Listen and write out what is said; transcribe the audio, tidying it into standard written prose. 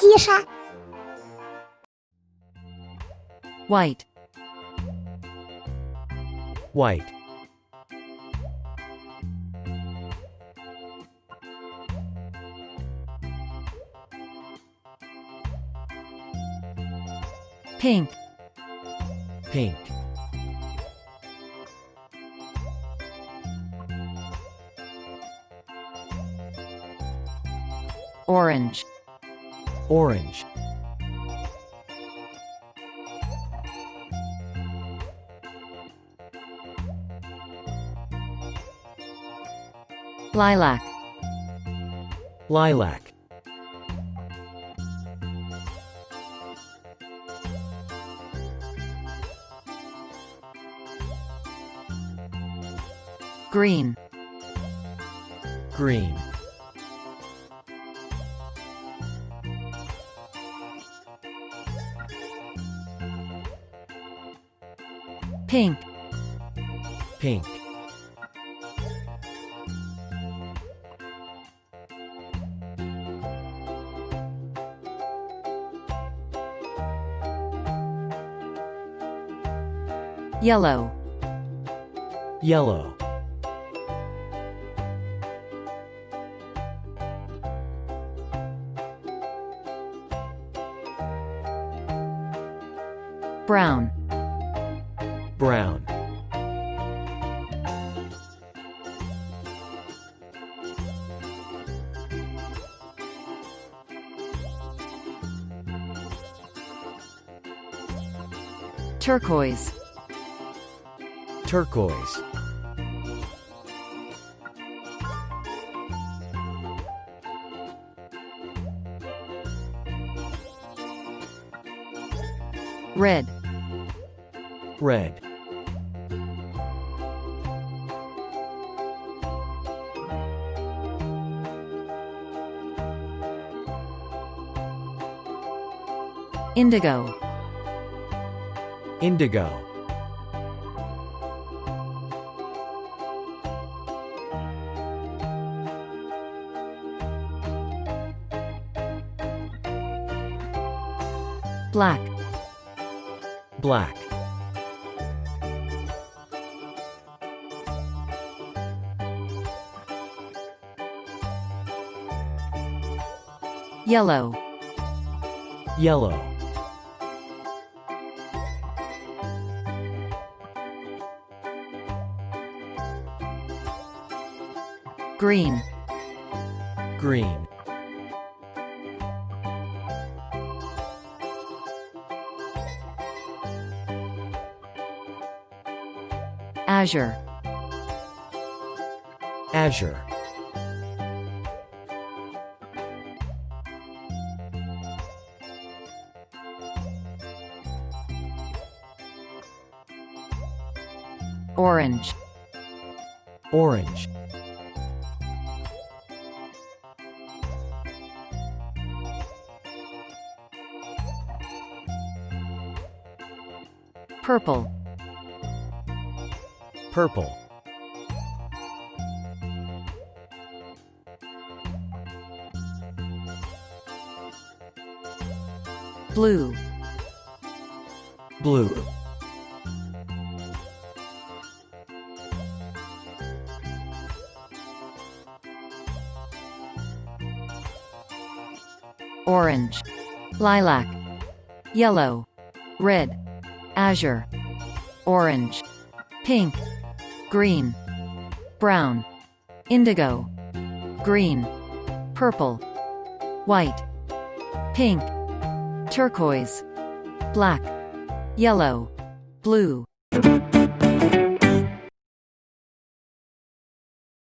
тише. White. White. Pink. Pink. Orange. Orange. Lilac. Lilac. Green. Green. Pink. Pink. Yellow. Yellow. Brown. Brown. Turquoise. Turquoise. Red. Red. Indigo. Indigo. Black. Black. Yellow. Yellow. Green. Green. Azure. Azure. Orange. Orange. Purple. Purple. Blue. Blue. Orange. Lilac. Yellow. Red. Azure. Orange. Pink. Green. Brown. Indigo. Green. Purple. White. Pink. Turquoise. Black. Yellow. Blue.